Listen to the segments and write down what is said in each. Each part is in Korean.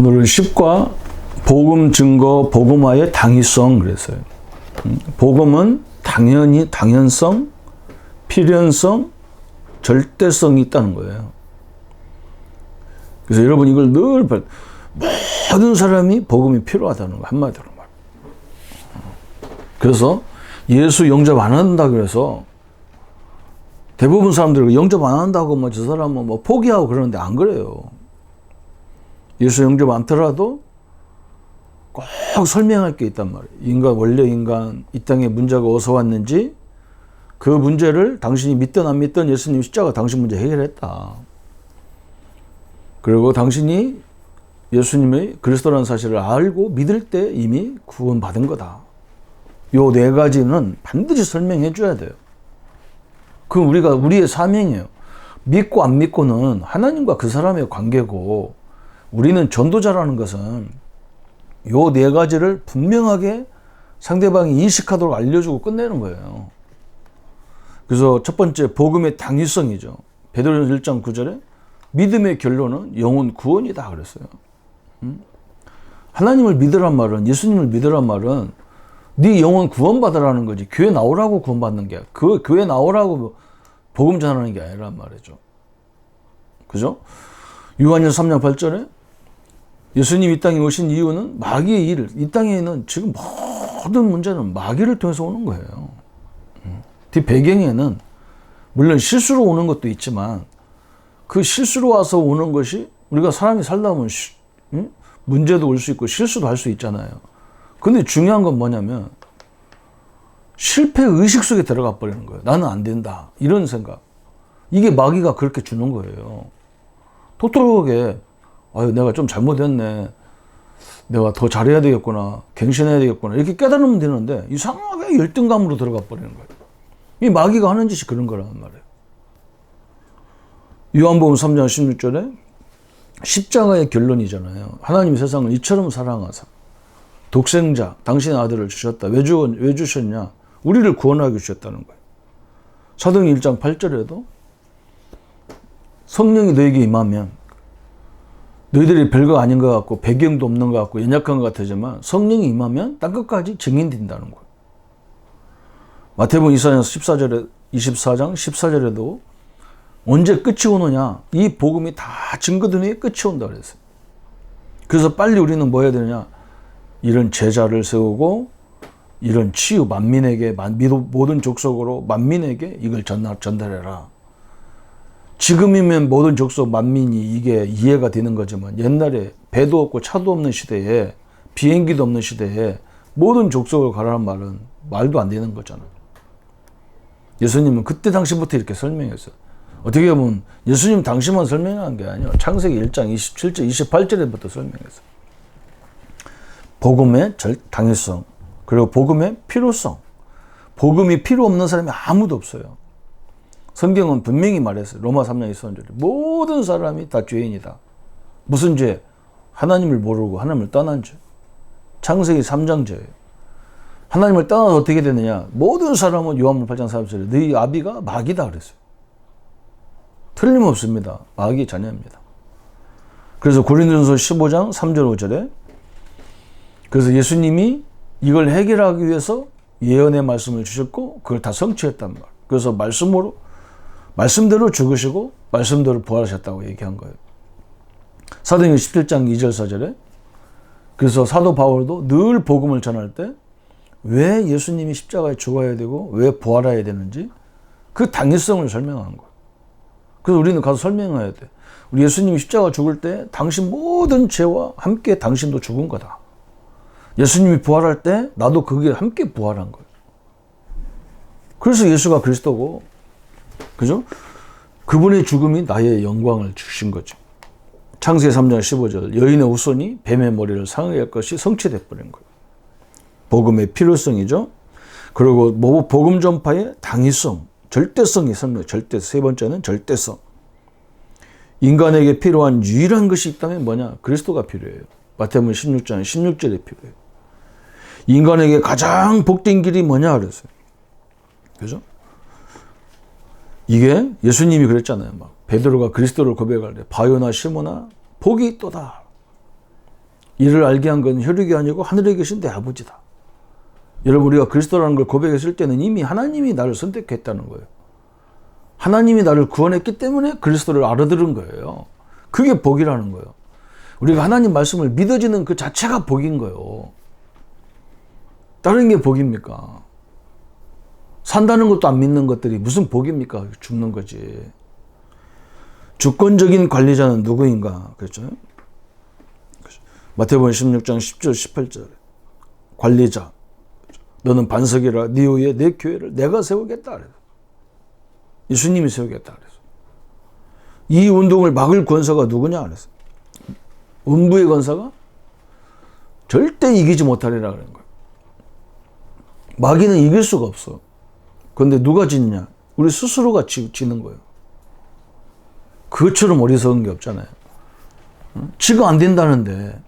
오늘은 10과 복음 증거 복음화의 당위성 그랬어요. 복음은 당연히 당연성, 필연성, 절대성이 있다는 거예요. 그래서 여러분 이걸 늘 모든 사람이 복음이 필요하다는 거 한마디로 말. 그래서 예수 영접 안 한다 그래서 대부분 사람들이 영접 안 한다고 뭐 저 사람은 뭐 포기하고 그러는데 안 그래요. 예수 영접 않더라도 꼭 설명할 게 있단 말이에요. 인간, 원래 인간, 이 땅에 문제가 어디서 왔는지 그 문제를 당신이 믿든 안 믿든 예수님 십자가 당신 문제 해결했다. 그리고 당신이 예수님의 그리스도라는 사실을 알고 믿을 때 이미 구원받은 거다. 요 네 가지는 반드시 설명해 줘야 돼요. 그건 우리의 사명이에요. 믿고 안 믿고는 하나님과 그 사람의 관계고, 우리는 전도자라는 것은 요 네 가지를 분명하게 상대방이 인식하도록 알려주고 끝내는 거예요. 그래서 첫 번째 복음의 당위성이죠. 베드로전서 1장 9절에 믿음의 결론은 영혼 구원이다 그랬어요. 하나님을 믿으란 말은, 예수님을 믿으란 말은 네 영혼 구원받으라는 거지, 교회 나오라고 구원받는 게, 그 교회 나오라고 복음 전하는 게 아니란 말이죠. 그죠? 요한일서 3장 8절에 예수님 이 땅에 오신 이유는 마귀의 일을, 이 땅에는 지금 모든 문제는 마귀를 통해서 오는 거예요. 그 배경에는 물론 실수로 오는 것도 있지만 그 실수로 와서 오는 것이, 우리가 사람이 살다 보면 문제도 올 수 있고 실수도 할 수 있잖아요. 근데 중요한 건 뭐냐면 실패 의식 속에 들어가 버리는 거예요. 나는 안 된다, 이런 생각. 이게 마귀가 그렇게 주는 거예요. 토토로하게 아유 내가 좀 잘못했네, 내가 더 잘해야 되겠구나, 갱신해야 되겠구나, 이렇게 깨달으면 되는데 이상하게 열등감으로 들어가 버리는 거예요. 이 마귀가 하는 짓이 그런 거란 말이에요. 요한복음 3장 16절에 십자가의 결론이잖아요. 하나님 세상을 이처럼 사랑하사 독생자 당신의 아들을 주셨다. 왜 주셨냐? 우리를 구원하기 주셨다는 거예요. 사도행 1장 8절에도 성령이 너에게 임하면, 너희들이 별거 아닌 것 같고 배경도 없는 것 같고 연약한 것 같지만 성령이 임하면 땅끝까지 증인된다는 거예요. 마태복음 24장 14절에도 언제 끝이 오느냐, 이 복음이 다 증거된 후에 끝이 온다 그랬어요. 그래서 빨리 우리는 뭐 해야 되느냐, 이런 제자를 세우고 이런 치유, 만민에게, 모든 족속으로 만민에게 이걸 전달해라. 지금이면 모든 족속 만민이 이게 이해가 되는 거지만 옛날에 배도 없고 차도 없는 시대에, 비행기도 없는 시대에 모든 족속을 가라는 말은 말도 안 되는 거잖아요. 예수님은 그때 당시부터 이렇게 설명했어요. 어떻게 보면 예수님 당시만 설명한 게 아니라 창세기 1장 27절 28절에부터 설명했어요. 복음의 당위성, 그리고 복음의 필요성. 복음이 필요 없는 사람이 아무도 없어요. 성경은 분명히 말했어요. 로마 3장 23절에 모든 사람이 다 죄인이다. 무슨 죄? 하나님을 모르고 하나님을 떠난 죄. 창세기 3장 죄예요. 하나님을 떠나서 어떻게 되느냐? 모든 사람은 요한복음 8장 4절에 너희 아비가 마귀다 그랬어요. 틀림없습니다. 마귀의 자녀입니다. 그래서 고린도전서 15장 3절 5절에 그래서 예수님이 이걸 해결하기 위해서 예언의 말씀을 주셨고 그걸 다 성취했단 말. 그래서 말씀대로 죽으시고 말씀대로 부활하셨다고 얘기한 거예요. 사도행전 17장 2절 4절에 그래서 사도 바울도 늘 복음을 전할 때 왜 예수님이 십자가에 죽어야 되고 왜 부활해야 되는지 그 당위성을 설명한 거예요. 그래서 우리는 가서 설명해야 돼. 우리 예수님이 십자가 죽을 때 당신 모든 죄와 함께 당신도 죽은 거다. 예수님이 부활할 때 나도 그게 함께 부활한 거예요. 그래서 예수가 그리스도고, 그죠? 그분의 죽음이 나의 영광을 주신 거죠. 창세기 3장 15절 여인의 후손이 뱀의 머리를 상하게 할 것이 성취돼 버린 거예요. 복음의 필요성이죠. 그리고 복음 전파의 당위성, 절대성이 설명. 세 번째는 절대성. 인간에게 필요한 유일한 것이 있다면 뭐냐? 그리스도가 필요해요. 마태복음 16장 16절에 필요해요. 인간에게 가장 복된 길이 뭐냐 그랬어요. 그죠? 이게 예수님이 그랬잖아요. 막 베드로가 그리스도를 고백할 때 바요나 시모나 복이 있도다. 이를 알게 한 건 혈육이 아니고 하늘에 계신 내 아버지다. 여러분, 우리가 그리스도라는 걸 고백했을 때는 이미 하나님이 나를 선택했다는 거예요. 하나님이 나를 구원했기 때문에 그리스도를 알아들은 거예요. 그게 복이라는 거예요. 우리가 하나님 말씀을 믿어지는 그 자체가 복인 거예요. 다른 게 복입니까? 산다는 것도 안 믿는 것들이 무슨 복입니까? 죽는 거지. 주권적인 관리자는 누구인가? 그렇죠? 마태복음 16장 10절 18절. 관리자. 너는 반석이라 네 위에 내 교회를 내가 세우겠다. 그래서. 예수님이 세우겠다. 그래서. 이 운동을 막을 권사가 누구냐? 그래서. 음부의 권사가 절대 이기지 못하리라 그런 거예요. 마귀는 이길 수가 없어. 그런데 누가 짓냐? 우리 스스로가 지는 거예요. 그것처럼 어리석은 게 없잖아요. 지가 안 된다는데,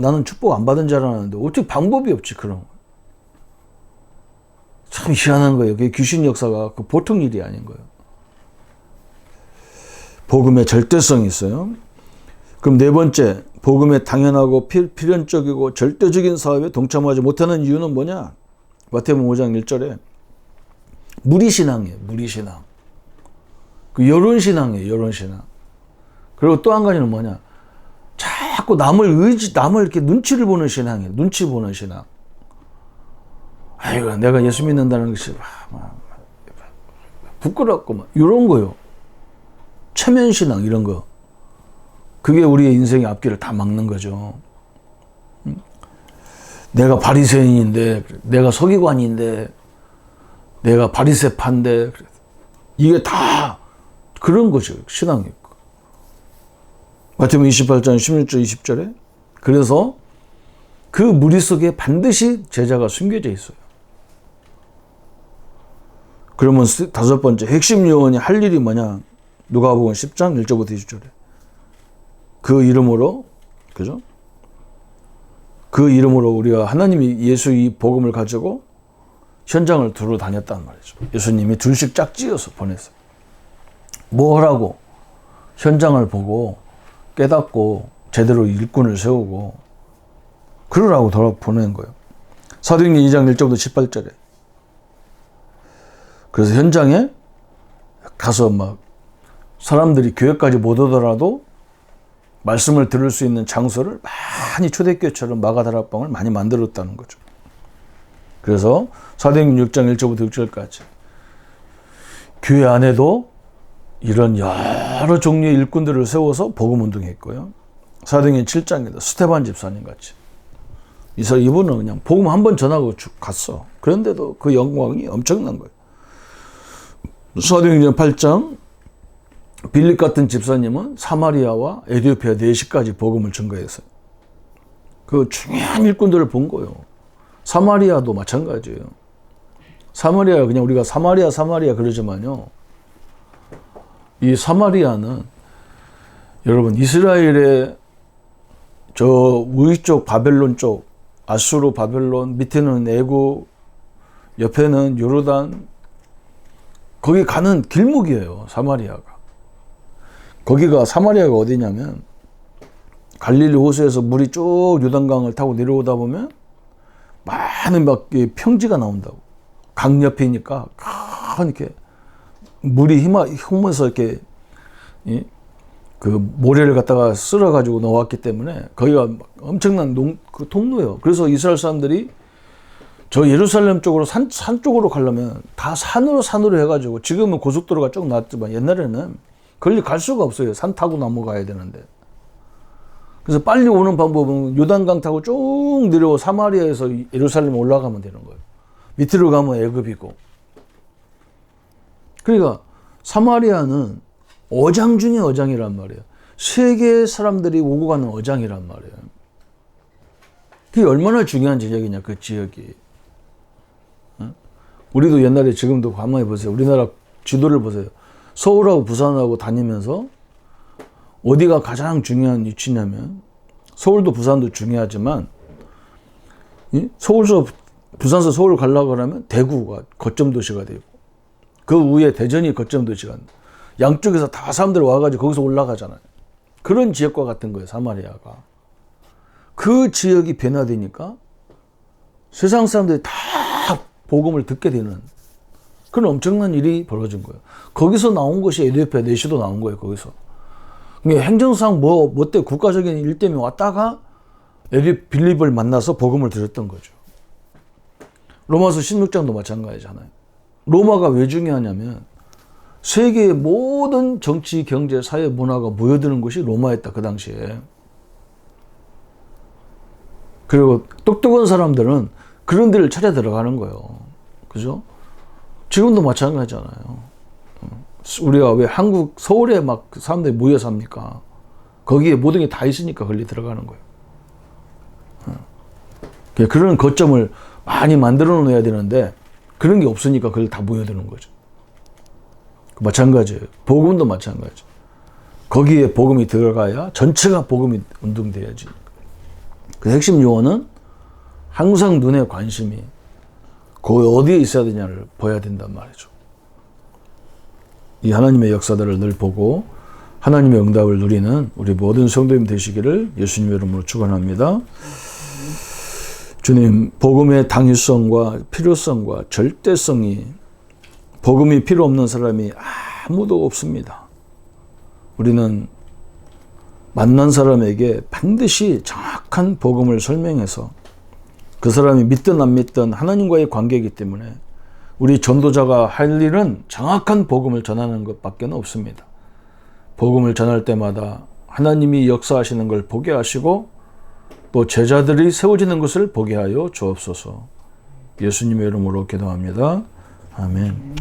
나는 축복 안 받은 줄 알았는데 어떻게 방법이 없지, 그런 거. 참 희한한 거예요. 그게 귀신 역사가 보통 일이 아닌 거예요. 복음의 절대성이 있어요. 그럼 네 번째, 복음의 당연하고 필연적이고 절대적인 사업에 동참하지 못하는 이유는 뭐냐? 마태복음 5장 1절에 무리신앙이에요. 무리신앙. 그 여론신앙이에요. 여론신앙. 그리고 또 한 가지는 뭐냐? 자꾸 남을 이렇게 눈치를 보는 신앙이에요. 눈치 보는 신앙. 아이고, 내가 예수 믿는다는 것이 부끄럽고 막 이런 거요. 체면신앙 이런 거. 그게 우리의 인생의 앞길을 다 막는 거죠. 내가 바리새인인데, 내가 서기관인데, 내가 바리새파인데, 이게 다 그런 거죠. 신앙이. 마태복음 28장 16절 20절에 그래서 그 무리 속에 반드시 제자가 숨겨져 있어요. 그러면 다섯 번째, 핵심 요원이 할 일이 뭐냐? 누가복음 10장 1절부터 20절에 그 이름으로, 그죠? 그 이름으로 우리가 하나님이 예수 이 복음을 가지고 현장을 두루 다녔단 말이죠. 예수님이 둘씩 짝지어서 보냈어요. 뭐 하라고? 현장을 보고 깨닫고 제대로 일꾼을 세우고 그러라고 돌아 보낸 거예요. 사도행전 2장 1절부터 18절에 그래서 현장에 가서 막 사람들이 교회까지 못 오더라도 말씀을 들을 수 있는 장소를 많이 초대교회처럼 마가다락방을 많이 만들었다는 거죠. 그래서 사도행전 6장 1절부터 6절까지 교회 안에도 이런 여러 종류의 일꾼들을 세워서 복음운동했고요. 사도행전 7장에도 스테반 집사님 같이 이분은 그냥 복음 한 번 전하고 갔어. 그런데도 그 영광이 엄청난 거예요. 사도행전 8장 빌립 같은 집사님은 사마리아와 에티오피아 4시까지 복음을 증거했어요. 그 중요한 일꾼들을 본 거예요. 사마리아도 마찬가지예요. 사마리아 그냥 우리가 사마리아 그러지만요. 이 사마리아는 여러분 이스라엘의 저 위쪽 바벨론 쪽 아수르 바벨론 밑에는 애굽 옆에는 요르단 거기 가는 길목이에요. 사마리아가. 거기가 사마리아가 어디냐면 갈릴리 호수에서 물이 쭉 요단강을 타고 내려오다 보면 많은 막 평지가 나온다고. 강 옆이니까 이렇게 물이 휘면서 이렇게 그 모래를 갖다가 쓸어가지고 넣어왔기 때문에 거기가 엄청난 그 통로예요. 그래서 이스라엘 사람들이 저 예루살렘 쪽으로 산 쪽으로 가려면 다 산으로 해가지고 지금은 고속도로가 쭉 나왔지만 옛날에는 거기 갈 수가 없어요. 산 타고 넘어가야 되는데. 그래서 빨리 오는 방법은 요단강 타고 쭉 내려오 사마리아에서 예루살렘 올라가면 되는 거예요. 밑으로 가면 애굽이고. 그러니까 사마리아는 어장 중에 어장이란 말이에요. 세계 사람들이 오고 가는 어장이란 말이에요. 그게 얼마나 중요한 지역이냐, 그 지역이. 우리도 옛날에 지금도 가만히 보세요. 우리나라 지도를 보세요. 서울하고 부산하고 다니면서 어디가 가장 중요한 위치냐면 서울도 부산도 중요하지만 부산에서 서울 가려고 하면 대구가 거점 도시가 되고 그 위에 대전이 거점 도시가 됩니다. 양쪽에서 다 사람들 와가지고 거기서 올라가잖아요. 그런 지역과 같은 거예요. 사마리아가. 그 지역이 변화되니까 세상 사람들이 다 복음을 듣게 되는 그런 엄청난 일이 벌어진 거예요. 거기서 나온 것이 에디오피아 내시도 나온 거예요. 거기서. 그러니까 행정상 뭐 때문에 국가적인 일 때문에 왔다가 빌립을 만나서 복음을 들었던 거죠. 로마서 16장도 마찬가지잖아요. 로마가 왜 중요하냐면 세계의 모든 정치, 경제, 사회, 문화가 모여드는 곳이 로마였다. 그 당시에. 그리고 똑똑한 사람들은 그런 데를 찾아 들어가는 거예요. 그죠? 지금도 마찬가지잖아요. 우리가 왜 한국 서울에 막 사람들이 모여 삽니까? 거기에 모든 게 다 있으니까 거기 들어가는 거예요. 그런 거점을 많이 만들어 놓아야 되는데 그런 게 없으니까 거기 다 모여드는 거죠. 마찬가지예요. 복음도 마찬가지. 거기에 복음이 들어가야 전체가 복음이 운동돼야지. 그 핵심 요원은 항상 눈에 관심이 거기 어디에 있어야 되냐를 봐야 된단 말이죠. 이 하나님의 역사들을 늘 보고 하나님의 응답을 누리는 우리 모든 성도님 되시기를 예수님의 이름으로 축원합니다. 주님, 복음의 당위성과 필요성과 절대성이 복음이 필요 없는 사람이 아무도 없습니다. 우리는 만난 사람에게 반드시 정확한 복음을 설명해서 그 사람이 믿든 안 믿든 하나님과의 관계이기 때문에 우리 전도자가 할 일은 정확한 복음을 전하는 것밖에 없습니다. 복음을 전할 때마다 하나님이 역사하시는 걸 보게 하시고 또 제자들이 세워지는 것을 보게 하여 주옵소서. 예수님의 이름으로 기도합니다. 아멘.